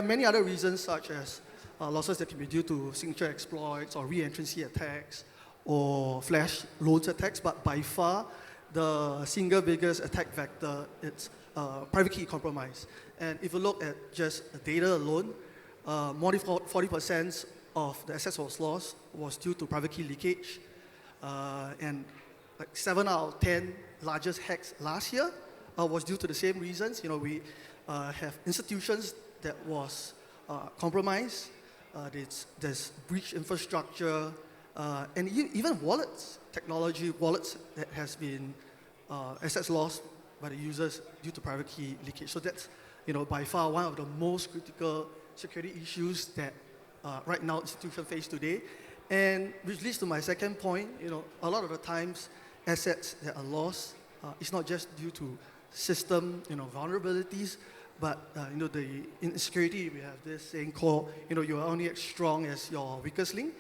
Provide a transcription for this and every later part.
are many other reasons, such as losses that can be due to signature exploits or re-entrancy attacks or flash loads attacks, but by far, the single biggest attack vector is private key compromise. And if you look at just the data alone, more than 40% of the assets was lost was due to private key leakage. And like 7 out of 10 largest hacks last year was due to the same reasons. We have institutions that was compromised. There's breach infrastructure, and even wallets, technology wallets that has been assets lost by the users due to private key leakage. So that's by far one of the most critical security issues that right now institutions face today. And which leads to my second point. A lot of the times assets that are lost, it's not just due to system vulnerabilities, but in security we have this saying called you're only as strong as your weakest link.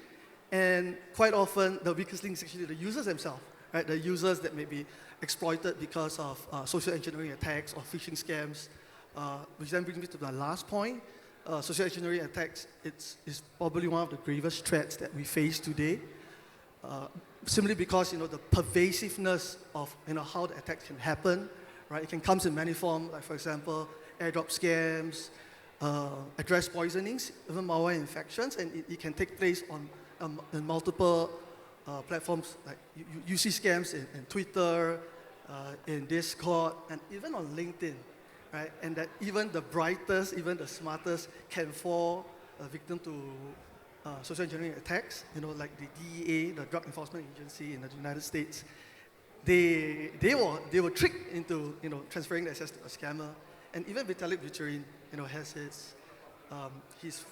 And quite often the weakest link is actually the users themselves, right? The users that may be exploited because of social engineering attacks or phishing scams, which then brings me to my last point. Social engineering attacks is probably one of the gravest threats that we face today, simply because the pervasiveness of how the attacks can happen, right? It can come in many forms, like for example, airdrop scams, address poisonings, even malware infections, and it can take place on multiple platforms. Like you see scams in Twitter, in Discord, and even on LinkedIn, right? And that even the brightest, even the smartest can fall victim to social engineering attacks. Like the DEA, the Drug Enforcement Agency in the United States, they were tricked into transferring the access to a scammer. And even Vitalik Buterin, has his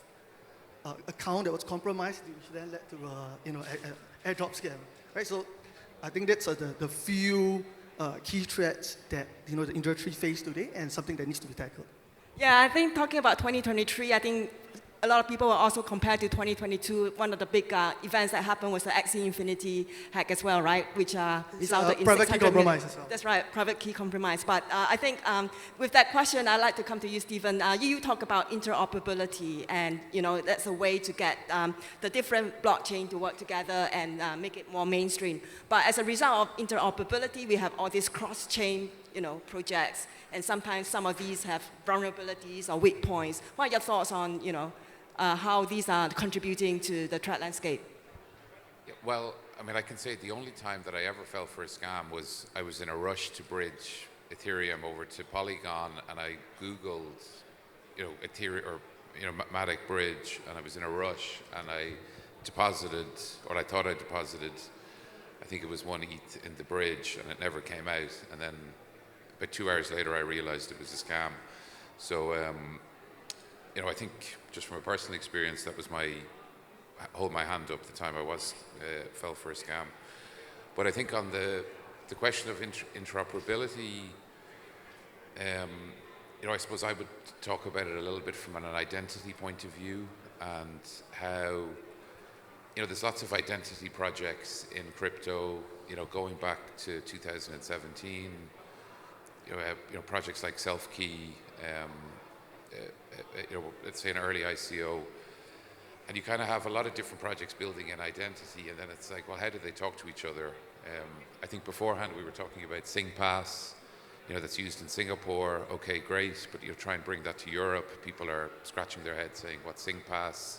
account that was compromised, which then led to an airdrop scam, right? So I think that's the few key threats that the industry face today, and something that needs to be tackled. Yeah, I think talking about 2023, I think a lot of people will also compare to 2022. One of the big events that happened was the Axie Infinity hack as well, right? Which resulted in private key compromise as well. That's right, private key compromise. But I think with that question, I'd like to come to you, Stephen. You talk about interoperability, and that's a way to get the different blockchain to work together and make it more mainstream. But as a result of interoperability, we have all these cross-chain projects, and sometimes some of these have vulnerabilities or weak points. What are your thoughts on how these are contributing to the threat landscape? Yeah, well, I mean, I can say the only time that I ever fell for a scam was I was in a rush to bridge Ethereum over to Polygon, and I Googled, Ethereum or Matic bridge, and I was in a rush, and I deposited, or I thought I deposited, I think it was 1 ETH in the bridge, and it never came out. And then about 2 hours later, I realized it was a scam. So, I think just from a personal experience, that was I hold my hand up the time I fell for a scam. But I think on the question of interoperability, I suppose I would talk about it a little bit from an identity point of view, and how, there's lots of identity projects in crypto, going back to 2017, projects like Selfkey, let's say an early ICO, and you kind of have a lot of different projects building an identity, and then it's like, well, how do they talk to each other? I think beforehand we were talking about SingPass, that's used in Singapore. Okay, great, but try and bring that to Europe. People are scratching their heads saying, what's SingPass?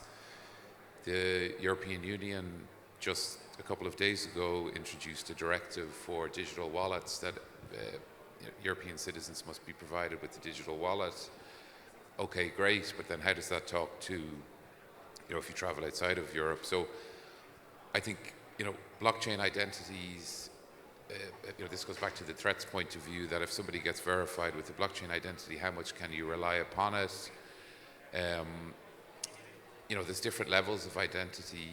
The European Union just a couple of days ago introduced a directive for digital wallets that European citizens must be provided with a digital wallet. Okay, great, but then how does that talk to, if you travel outside of Europe? So I think, blockchain identities, this goes back to the threats point of view, that if somebody gets verified with a blockchain identity, how much can you rely upon it? There's different levels of identity.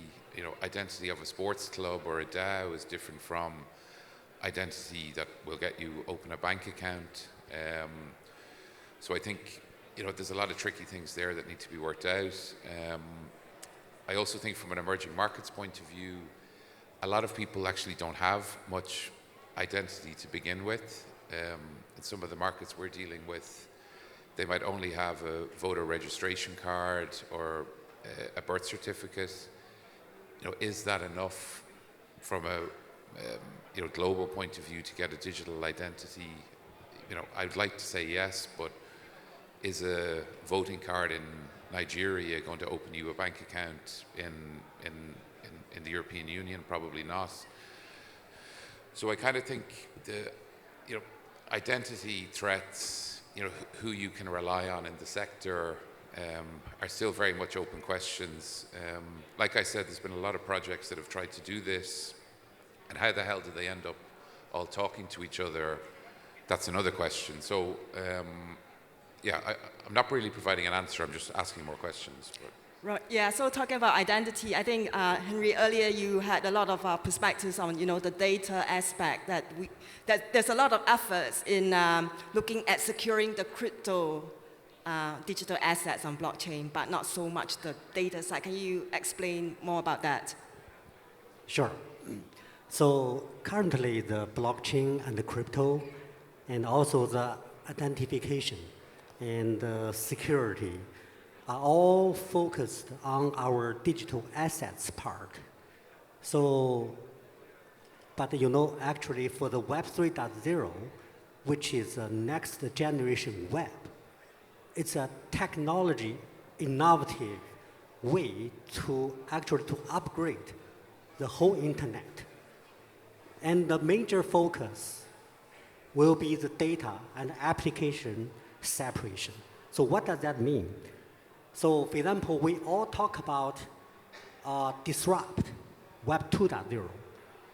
Identity of a sports club or a DAO is different from identity that will get you open a bank account. So I think, there's a lot of tricky things there that need to be worked out. I also think from an emerging markets point of view, a lot of people actually don't have much identity to begin with. In some of the markets we're dealing with, They might only have a voter registration card or a birth certificate. Is that enough from a global point of view to get a digital identity? I'd like to say yes, but is a voting card in Nigeria going to open you a bank account in the European Union? Probably not. So I kind of think the identity threats, who you can rely on in the sector, are still very much open questions. Like I said, there's been a lot of projects that have tried to do this, and how the hell do they end up all talking to each other? That's another question. So I'm not really providing an answer, I'm just asking more questions. But. Right. Yeah. So talking about identity, I think Henry, earlier you had a lot of perspectives on the data aspect that there's a lot of efforts in looking at securing the crypto digital assets on blockchain, but not so much the data side. Can you explain more about that? Sure. So currently the blockchain and the crypto, and also the identification and the security are all focused on our digital assets part. So, but actually for the Web 3.0, which is the next generation web, it's a technology innovative way to actually to upgrade the whole internet. And the major focus will be the data and application separation. So what does that mean? So for example, we all talk about disrupt Web 2.0.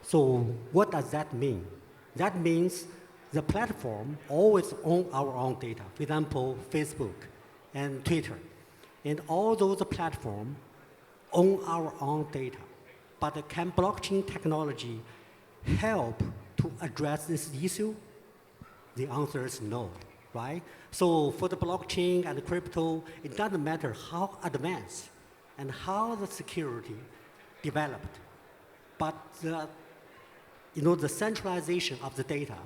So what does that mean? That means the platform always own our own data. For example, Facebook and Twitter. And all those platforms own our own data. But can blockchain technology help to address this issue? The answer is no, right? So for the blockchain and the crypto, it doesn't matter how advanced and how the security developed, but the centralization of the data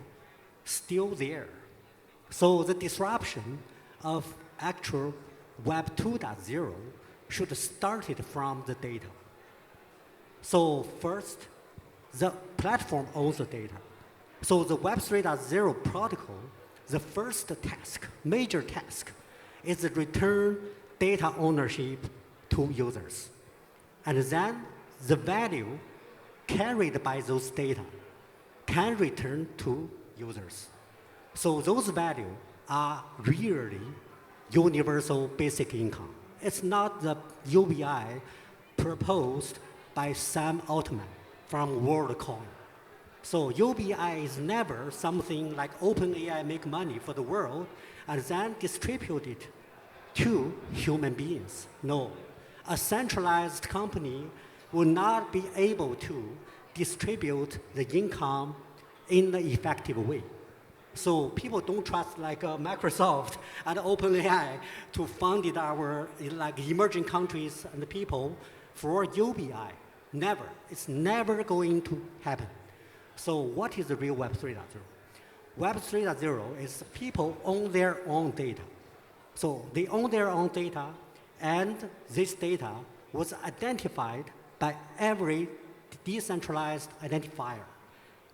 still there. So the disruption of actual Web 2.0 should have started from the data. So first, the platform owns the data. So the Web 3.0 protocol, the first task, major task, is to return data ownership to users. And then the value carried by those data can return to users. So those values are really universal basic income. It's not the UBI proposed by Sam Altman from WorldCoin. So UBI is never something like OpenAI make money for the world and then distribute it to human beings. No, a centralized company will not be able to distribute the income in an effective way. So people don't trust like Microsoft and OpenAI to fund our emerging countries and the people for UBI. Never. It's never going to happen. So what is the real Web 3.0? Web 3.0 is people own their own data. So they own their own data, and this data was identified by every decentralized identifier.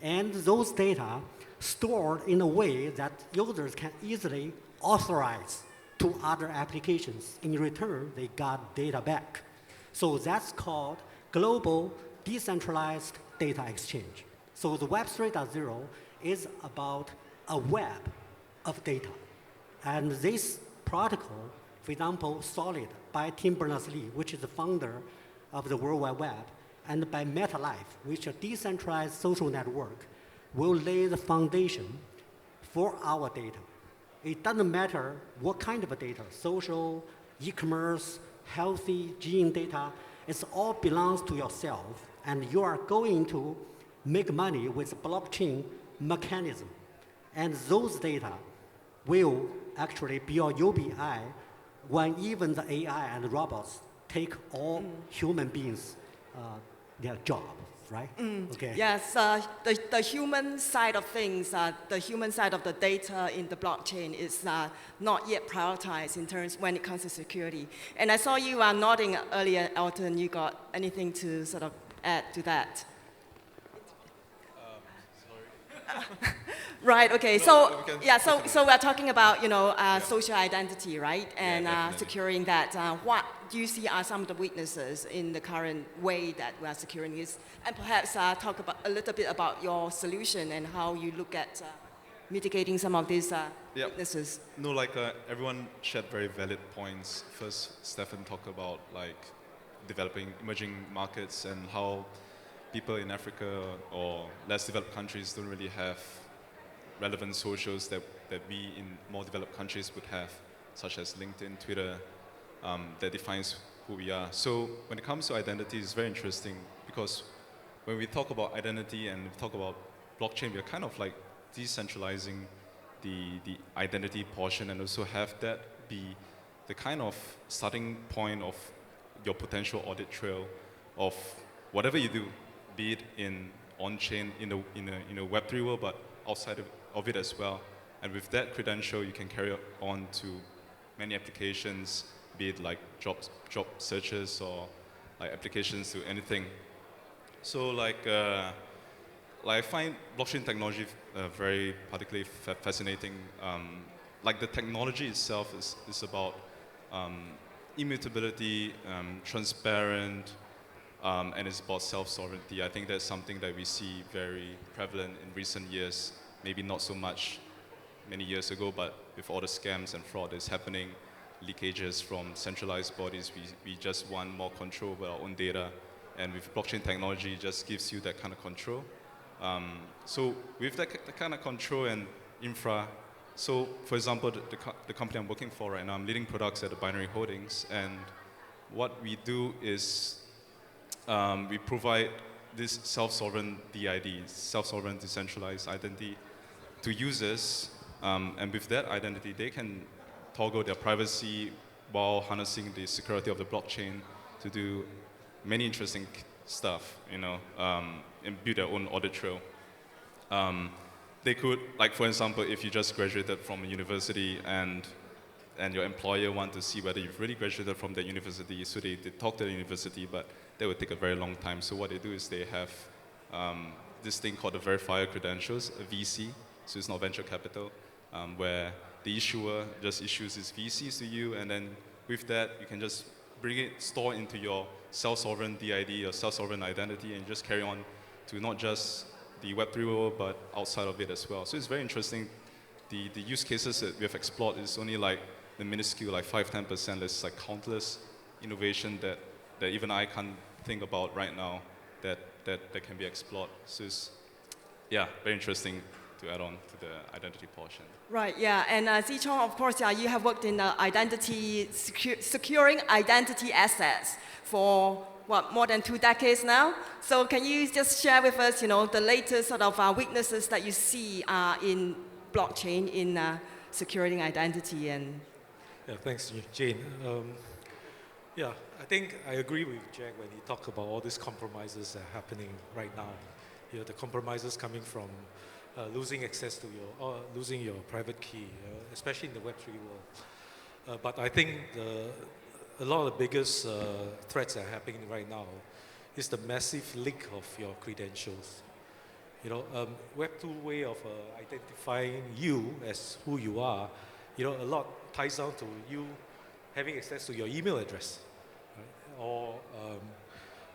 And those data stored in a way that users can easily authorize to other applications. In return, they got data back. So that's called global decentralized data exchange. So the Web 3.0 is about a web of data. And this protocol, for example, Solid by Tim Berners-Lee, which is the founder of the World Wide Web, and by MetaLife, which is a decentralized social network, will lay the foundation for our data. It doesn't matter what kind of data, social, e-commerce, healthy, gene data, it all belongs to yourself, and you are going to make money with blockchain mechanism. And those data will actually be your UBI when even the AI and robots take all human beings their job. right? Okay. Yes, the human side of things, the human side of the data in the blockchain is not yet prioritized in terms when it comes to security. And I saw you nodding earlier, Elton. You got anything to sort of add to that? Right. Okay. So yeah. So we're talking about social identity, right? And securing that. What do you see are some of the weaknesses in the current way that we are securing this? And perhaps talk about a little bit about your solution and how you look at mitigating some of these weaknesses. No, everyone shared very valid points. First, Stefan talked about developing emerging markets and how people in Africa or less developed countries don't really have relevant socials that we in more developed countries would have, such as LinkedIn, Twitter, that defines who we are. So when it comes to identity, it's very interesting because when we talk about identity and we talk about blockchain, we're kind of decentralizing the identity portion and also have that be the kind of starting point of your potential audit trail of whatever you do, be it in on-chain, in a Web3 world, but outside of it as well. And with that credential, you can carry on to many applications, be it job searches or applications to anything. So I find blockchain technology very particularly fascinating. The technology itself is about immutability, transparent, and it's about self-sovereignty. I think that's something that we see very prevalent in recent years, maybe not so much many years ago, but with all the scams and fraud that's happening, leakages from centralized bodies, we just want more control over our own data. And with blockchain technology, it just gives you that kind of control. So with that kind of control and infra, so for example, the company I'm working for right now, I'm leading products at the Binary Holdings, and what we do is we provide this self-sovereign DID, self-sovereign decentralized identity to users, and with that identity, they can toggle their privacy while harnessing the security of the blockchain to do many interesting stuff, and build their own audit trail. They could, for example, if you just graduated from a university and your employer want to see whether you've really graduated from the university, so they talk to the university, but that would take a very long time. So what they do is they have this thing called the verifier credentials, a VC, so it's not venture capital, where the issuer just issues its VCs to you, and then with that, you can just bring it, store into your self-sovereign DID or self-sovereign identity, and just carry on to not just the Web3 world, but outside of it as well. So it's very interesting. The use cases that we have explored is only the minuscule, 5-10%. There's countless innovation that even I can't think about right now that can be explored. So it's, very interesting to add on to the identity portion. Right, yeah, and Chong, of course, you have worked in securing identity assets for more than 2 decades now. So can you just share with us, the latest sort of weaknesses that you see in blockchain in securing identity and? Yeah, thanks, Jane. I think I agree with Jack when he talked about all these compromises that are happening right now. The compromises coming from losing access to losing your private key, especially in the Web3 world. But I think a lot of the biggest threats that are happening right now is the massive leak of your credentials. Web2 way of identifying you as who you are, a lot ties down to you having access to your email address, right? Or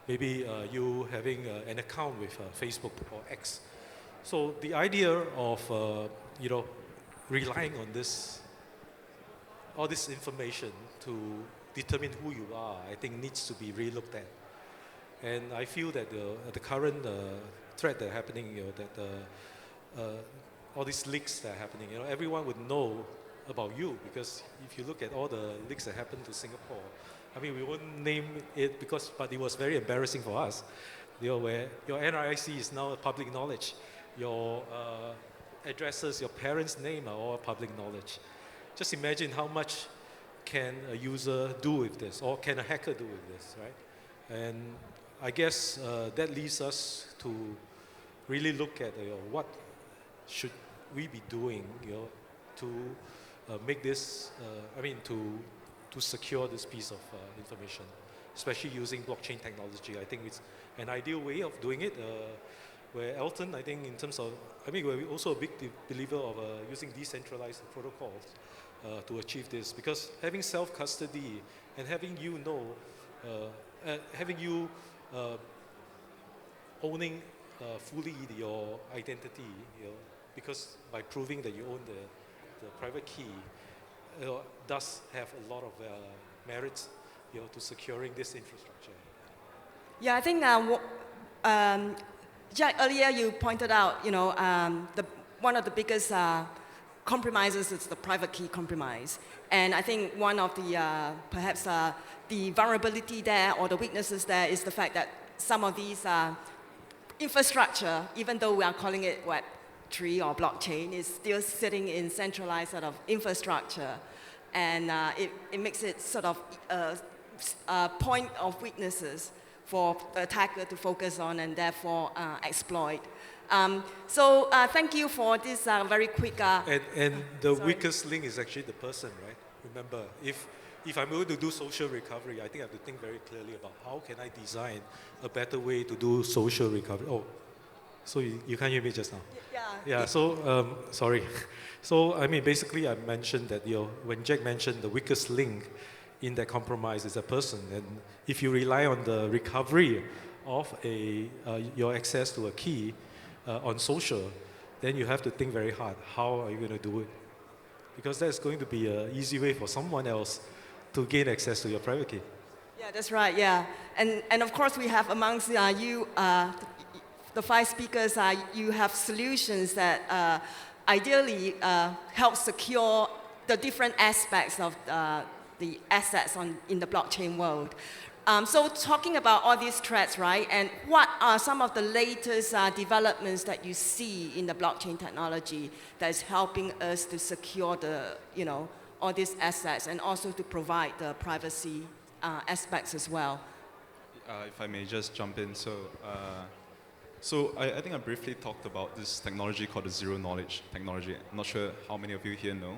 maybe you having an account with Facebook or X. So the idea of relying on all this information to determine who you are, I think needs to be relooked at. And I feel that the current threat that are happening, all these leaks that are happening, everyone would know about you, because if you look at all the leaks that happened to Singapore, I mean, we won't name it but it was very embarrassing for us, where your NRIC is now public knowledge. Your addresses, your parents' name are all public knowledge. Just imagine how much can a user do with this, or can a hacker do with this, right? And I guess that leads us to really look at what should we be doing, to make this, to secure this piece of information, especially using blockchain technology. I think it's an ideal way of doing it. Where Elton, I think in terms of, we're also a big believer of using decentralized protocols to achieve this, because having self-custody and having you owning fully your identity, because by proving that you own the private key, does have a lot of merits, to securing this infrastructure. Yeah, I think Jack, earlier you pointed out, one of the biggest compromises is the private key compromise. And I think one of the, perhaps the vulnerability there or the weaknesses there is the fact that some of these infrastructure, even though we are calling it Web3 or blockchain, is still sitting in centralized sort of infrastructure. And it makes it sort of a point of weaknesses for the attacker to focus on and therefore exploit. So thank you for this very quick... and the weakest link is actually the person, right? Remember, if I'm going to do social recovery, I think I have to think very clearly about how can I design a better way to do social recovery. Oh, so you can't hear me just now? Yeah, so, sorry. So, basically I mentioned that, when Jack mentioned the weakest link in that compromise is a person, and if you rely on the recovery of your access to a key on social, then you have to think very hard. How are you going to do it? Because that's going to be an easy way for someone else to gain access to your private key. Yeah, that's right, yeah. And of course we have amongst you, the 5 speakers, you have solutions that ideally help secure the different aspects of the assets in the blockchain world. So talking about all these threats, right, and what are some of the latest developments that you see in the blockchain technology that is helping us to secure all these assets and also to provide the privacy aspects as well? If I may just jump in. So I think I briefly talked about this technology called the zero knowledge technology. I'm not sure how many of you here know.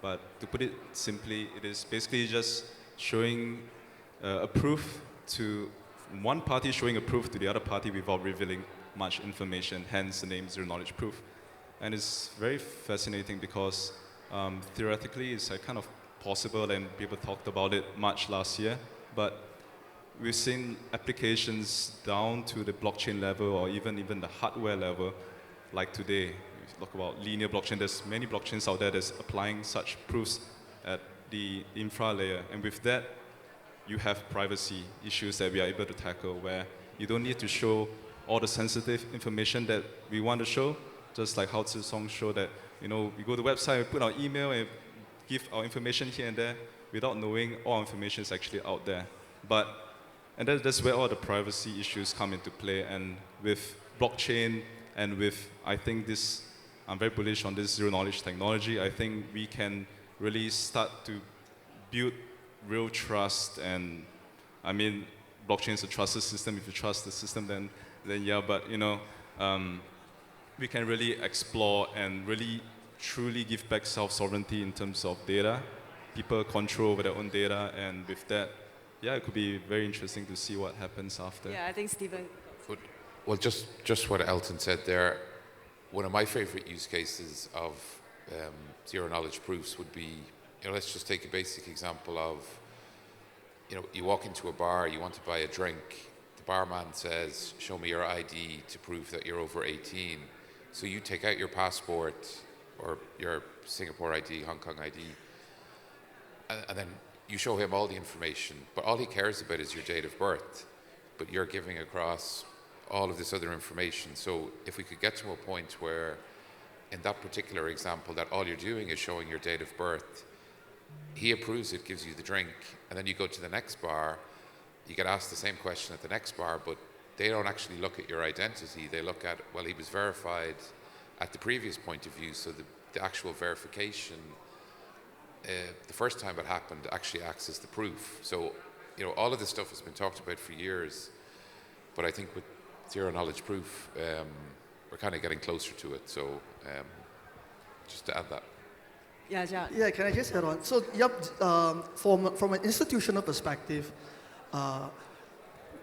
But to put it simply, it is basically just showing a proof to one party, showing a proof to the other party without revealing much information, hence the name zero knowledge proof. And it's very fascinating because theoretically it's kind of possible, and people talked about it much last year, but we've seen applications down to the blockchain level or even the hardware level, like today. Talk about linear blockchain, there's many blockchains out there that's applying such proofs at the infra layer. And with that, you have privacy issues that we are able to tackle, where you don't need to show all the sensitive information that we want to show, just like how Song showed that, we go to the website, we put our email and give our information here and there without knowing all information is actually out there. And that's where all the privacy issues come into play. And with blockchain and with, I think I'm very bullish on this zero knowledge technology. I think we can really start to build real trust. And blockchain is a trusted system. If you trust the system, then yeah. But we can really explore and really truly give back self-sovereignty in terms of data. People control over their own data, and with that, yeah, it could be very interesting to see what happens after. Yeah, I think Stephen. Well, just what Elton said there. One of my favorite use cases of zero knowledge proofs would be, let's just take a basic example of, you walk into a bar, you want to buy a drink, the barman says, show me your ID to prove that you're over 18. So you take out your passport or your Singapore ID, Hong Kong ID, and then you show him all the information, but all he cares about is your date of birth, but you're giving across all of this other information. So if we could get to a point where, in that particular example, that all you're doing is showing your date of birth, he approves it, gives you the drink, and then you go to the next bar, you get asked the same question at the next bar, but they don't actually look at your identity. They look at, well, he was verified at the previous point of view, so the actual verification, the first time it happened, actually acts as the proof. So, all of this stuff has been talked about for years. But I think with zero knowledge proof, we're kind of getting closer to it. So just to add that. Yeah, John. Yeah, can I just add on? So, yep, from an institutional perspective,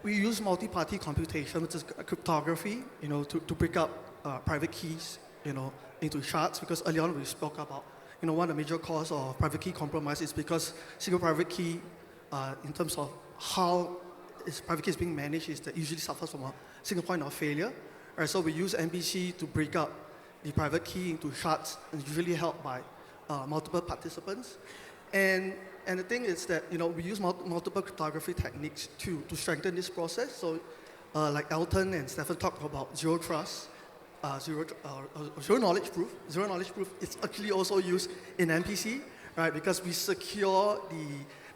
we use multi-party computation, which is cryptography, to break up private keys, into shards. Because earlier on we spoke about, one of the major causes of private key compromise is because single private key, in terms of how private key is being managed, is that usually suffers from a single point of failure. Right, so we use MPC to break up the private key into shards, and usually helped by multiple participants. And the thing is that, we use multiple cryptography techniques to strengthen this process. So like Elton and Stephen talked about zero trust, zero knowledge proof. Zero knowledge proof is actually also used in MPC, right? Because we secure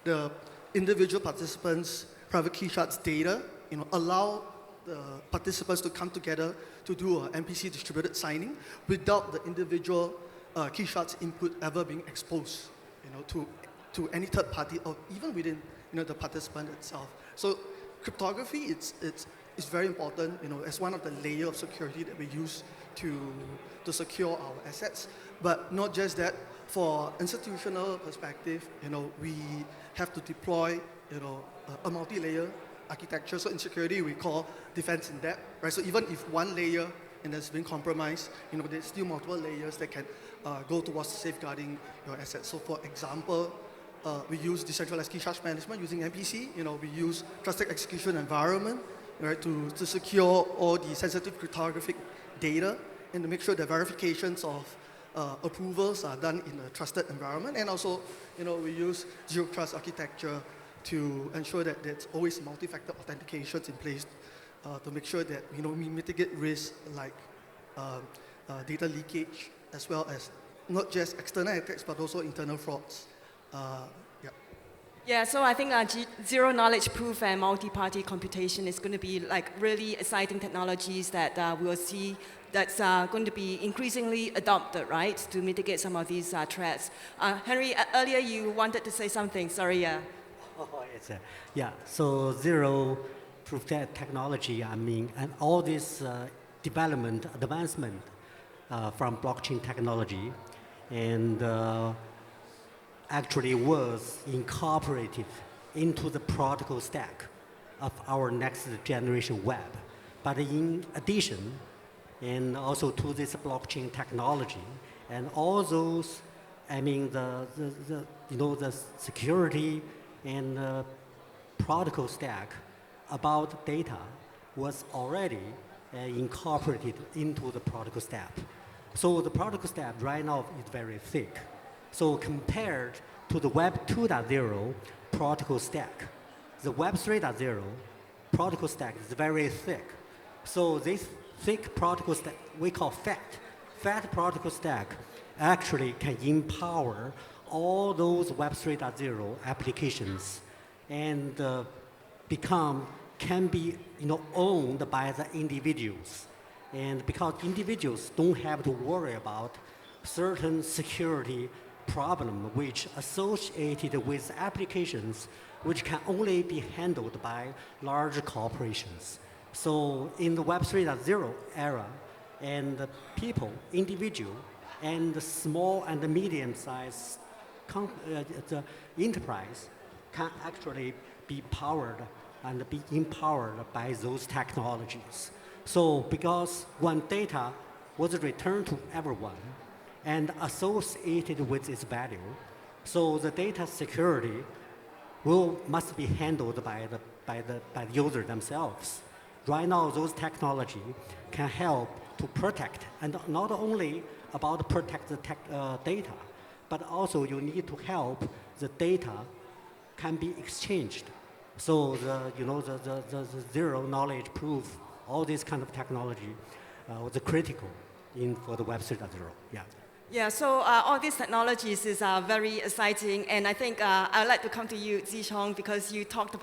the individual participants' private key shards data, allow the participants to come together to do an MPC distributed signing without the individual key shards input ever being exposed, to any third party or even within, the participant itself. So cryptography, it's very important, as one of the layers of security that we use to secure our assets. But not just that, for institutional perspective, we have to deploy, a multi-layer architecture. So in security, we call defense in depth, right? So even if one layer has been compromised, there's still multiple layers that can go towards safeguarding your assets. So for example, we use decentralized key charge management using MPC. We use trusted execution environment, right, to secure all the sensitive cryptographic data and to make sure that verifications of approvals are done in a trusted environment. And also, we use zero trust architecture to ensure that there's always multi-factor authentications in place to make sure that we mitigate risks like data leakage, as well as not just external attacks but also internal frauds. Yeah, so I think zero knowledge proof and multi-party computation is going to be like really exciting technologies that we'll see that's going to be increasingly adopted, right, to mitigate some of these threats. Henry, earlier you wanted to say something. Sorry. Yeah, so zero proof technology, and all this advancement from blockchain technology, and actually was incorporated into the protocol stack of our next generation web. But in addition, and also to this blockchain technology, and all those, the security and protocol stack about data was already incorporated into the protocol stack. So the protocol stack right now is very thick. So compared to the Web 2.0 protocol stack, the Web 3.0 protocol stack is very thick. So this thick protocol stack, we call fat protocol stack, actually can empower all those Web 3.0 applications and can be owned by the individuals. And because individuals don't have to worry about certain security problem which associated with applications which can only be handled by large corporations. So in the Web 3.0 era, and the people, individual, and the small and the medium-sized the enterprise can actually be powered and be empowered by those technologies. So because when data was returned to everyone and associated with its value, so the data security must be handled by the user themselves. Right now, those technology can help to protect, and not only about protect the data, but also you need to help the data can be exchanged. So the zero knowledge proof, all this kind of technology was critical for the Web 3.0. Yeah. Yeah, so all these technologies is very exciting, and I think I'd like to come to you, Chong, because you talked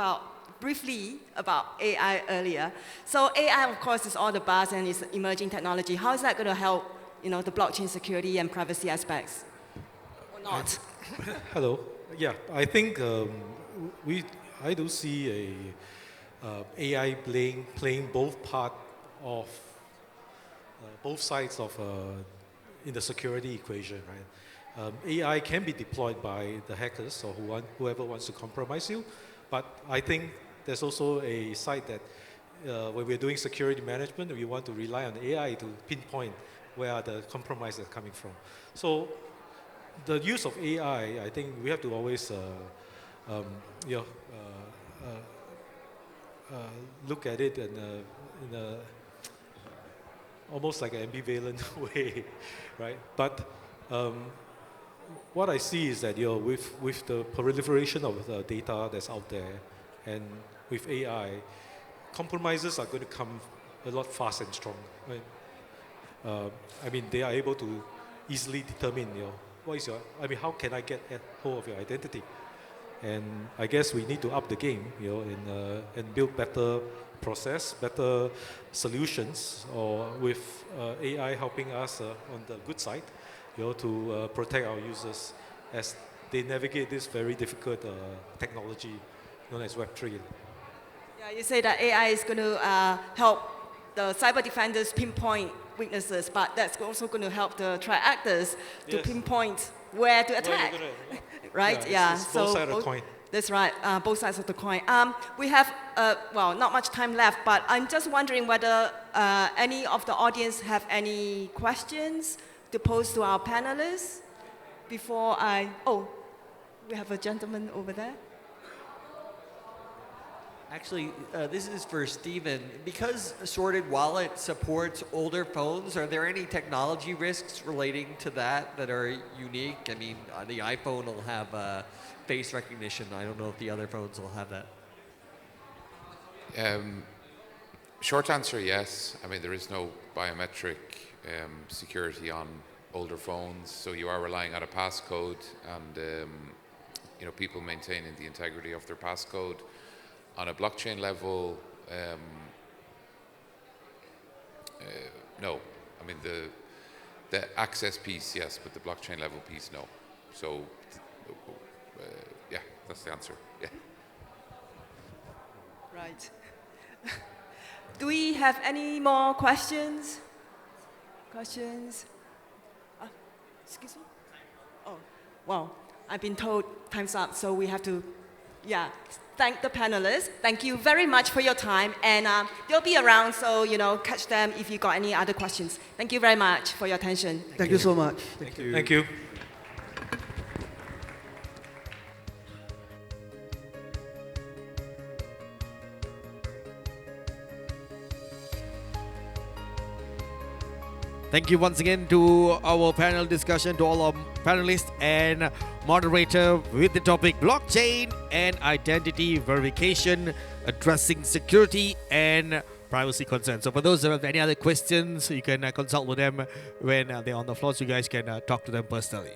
briefly about AI earlier. So AI, of course, is all the buzz and is emerging technology. How is that going to help, the blockchain security and privacy aspects, or not? Hello. Yeah, I think I do see AI playing both part of both sides of in the security equation, right? AI can be deployed by the hackers or whoever wants to compromise you, but I think there's also a side that when we're doing security management, we want to rely on AI to pinpoint where are the compromises coming from. So the use of AI, I think we have to always look at it in a almost like an ambivalent way, right? But what I see is that with the proliferation of the data that's out there, and with AI, compromises are going to come a lot fast and strong. Right? I mean, they are able to easily determine, what is how can I get a hold of your identity? And I guess we need to up the game, and build better process, better solutions, or with AI helping us on the good side, to protect our users as they navigate this very difficult technology known as Web3. Yeah, you say that AI is going to help the cyber defenders pinpoint weaknesses, but that's also going to help the threat actors to pinpoint where to attack. Right? Yeah. It's both sides of the coin. That's right. Both sides of the coin. We have not much time left, but I'm just wondering whether any of the audience have any questions to pose to our panelists before I. Oh, we have a gentleman over there. Actually, this is for Stephen. Because Sorted Wallet supports older phones, are there any technology risks relating to that are unique? I mean, the iPhone will have face recognition. I don't know if the other phones will have that. Short answer, yes. I mean, there is no biometric security on older phones, so you are relying on a passcode, and people maintaining the integrity of their passcode. On a blockchain level, no. I mean, the access piece, yes, but the blockchain level piece, no. So, yeah, that's the answer. Yeah. Right. Do we have any more questions? Questions? Excuse me? Oh, well, I've been told time's up, so we have to, thank the panelists. Thank you very much for your time, and they'll be around, so catch them if you got any other questions. Thank you very much for your attention. Thank you so much. Thank you. Thank you. Thank you once again to our panel discussion, to all our panelists and moderator with the topic blockchain and identity verification, addressing security and privacy concerns. So for those who have any other questions, you can consult with them when they're on the floor, so you guys can talk to them personally.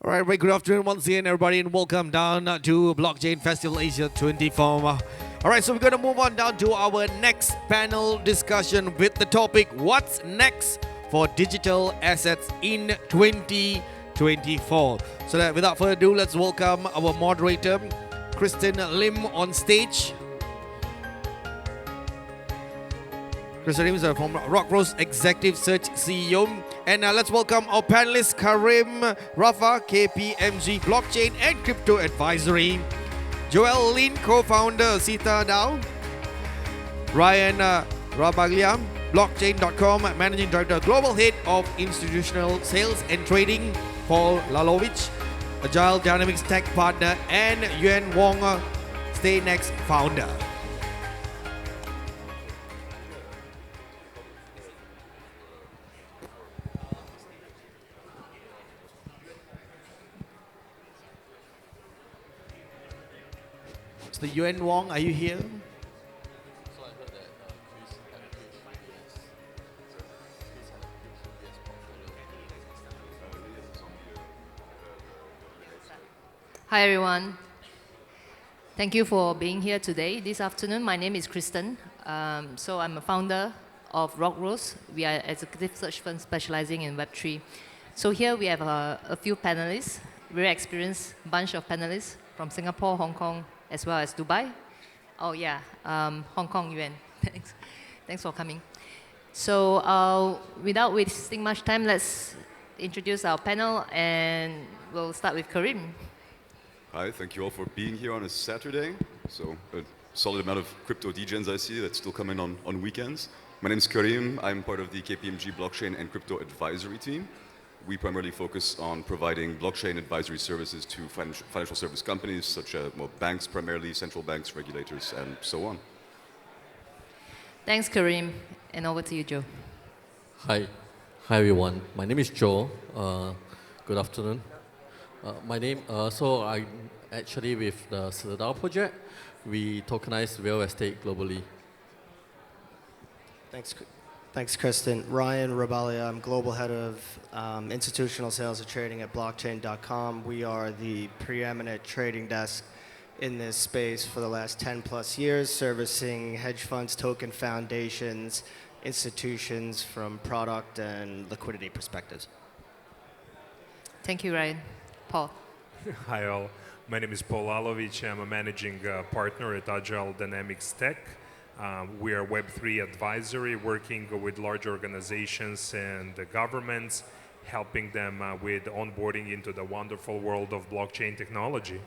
All right, very good afternoon once again, everybody, and welcome down to Blockchain Festival Asia 24. All right, so we're going to move on down to our next panel discussion with the topic, what's next for digital assets in 2024? So that without further ado, let's welcome our moderator, Kristen Lim, on stage. Kristen Lim is from Rockrose Executive Search CEO. And let's welcome our panelists, Karim, Raffa, KPMG Blockchain and Crypto Advisory, Joel Lin, co-founder CitaDAO, Ryan Rabaglia, Blockchain.com, Managing Director, Global Head of Institutional Sales and Trading, Paul Lalovich, Agile Dynamics Tech Partner, and Yuen Wong, Staynex founder. Mr. Yuen Wong, are you here? Hi everyone. Thank you for being here today. This afternoon, my name is Kristen. So I'm a founder of Rockrose. We are an executive search firm specializing in Web3. So here we have a few panelists, very experienced bunch of panelists from Singapore, Hong Kong, as well as Dubai. Oh yeah, Hong Kong, Yuen. Thanks. Thanks for coming. So without wasting much time, let's introduce our panel, and we'll start with Karim. Hi, thank you all for being here on a Saturday. So a solid amount of crypto degens I see that's still coming on weekends. My name is Karim. I'm part of the KPMG blockchain and crypto advisory team. We primarily focus on providing blockchain advisory services to financial service companies such as banks primarily, central banks, regulators, and so on. Thanks, Karim. And over to you, Joe. Hi. Hi, everyone. My name is Joe. Good afternoon. So I'm actually with the CitaDAO project. We tokenize real estate globally. Thanks, Kristen. Ryan Rabaglia, I'm Global Head of Institutional Sales and Trading at Blockchain.com. We are the preeminent trading desk in this space for the last 10 plus years, servicing hedge funds, token foundations, institutions from product and liquidity perspectives. Thank you, Ryan. Paul. Hi all. My name is Paul Lalovich. I'm a managing partner at Agile Dynamics Tech. We are Web3 advisory, working with large organizations and governments, helping them with onboarding into the wonderful world of blockchain technology.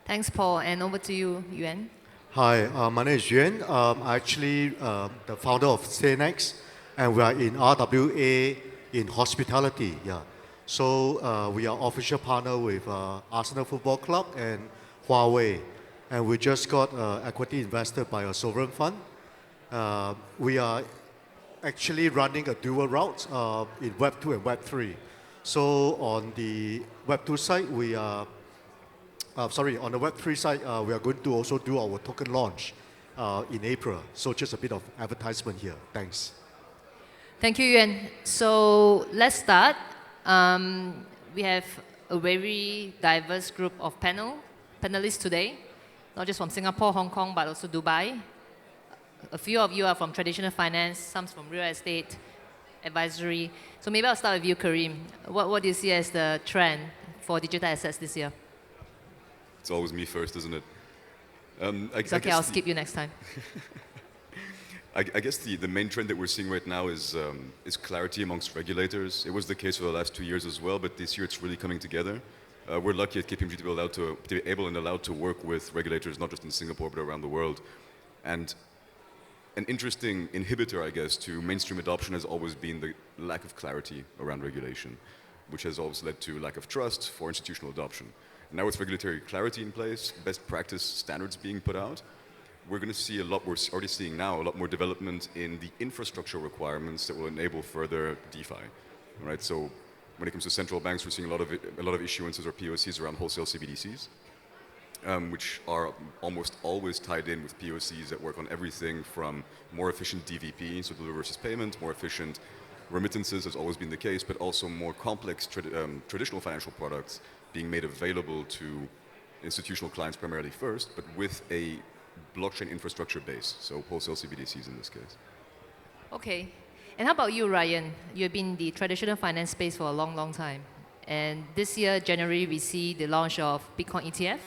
Thanks, Paul. And over to you, Yuen. Hi, my name is Yuen. I'm actually the founder of Staynex, and we are in RWA in hospitality. Yeah. So we are official partner with Arsenal Football Club and Huawei. And we just got equity invested by a sovereign fund. We are actually running a dual route in Web 2 and Web 3. So on the Web 2 side, we are, on the Web 3 side, we are going to also do our token launch in April. So just a bit of advertisement here. Thanks. Thank you, Yuen. So let's start. We have a very diverse group of panelists today. Not just from Singapore, Hong Kong, but also Dubai. A few of you are from traditional finance, some from real estate, advisory. So maybe I'll start with you, Karim. What do you see as the trend for digital assets this year? It's always me first, isn't it? It's okay, I'll skip you next time. I guess the main trend that we're seeing right now is clarity amongst regulators. It was the case for the last 2 years as well, but this year it's really coming together. We're lucky at KPMG to be able and allowed to work with regulators, not just in Singapore, but around the world. And an interesting inhibitor, I guess, to mainstream adoption has always been the lack of clarity around regulation, which has always led to lack of trust for institutional adoption. Now with regulatory clarity in place, best practice standards being put out, we're going to see we're already seeing now a lot more development in the infrastructure requirements that will enable further DeFi, right? So when it comes to central banks, we're seeing a lot of issuances or POCs around wholesale CBDCs, which are almost always tied in with POCs that work on everything from more efficient DVP, so deliver versus payment, more efficient remittances has always been the case, but also more complex traditional financial products being made available to institutional clients primarily first, but with a blockchain infrastructure base, so wholesale CBDCs in this case. Okay. And how about you, Ryan? You've been in the traditional finance space for a long, long time. And this year, January, we see the launch of Bitcoin ETF.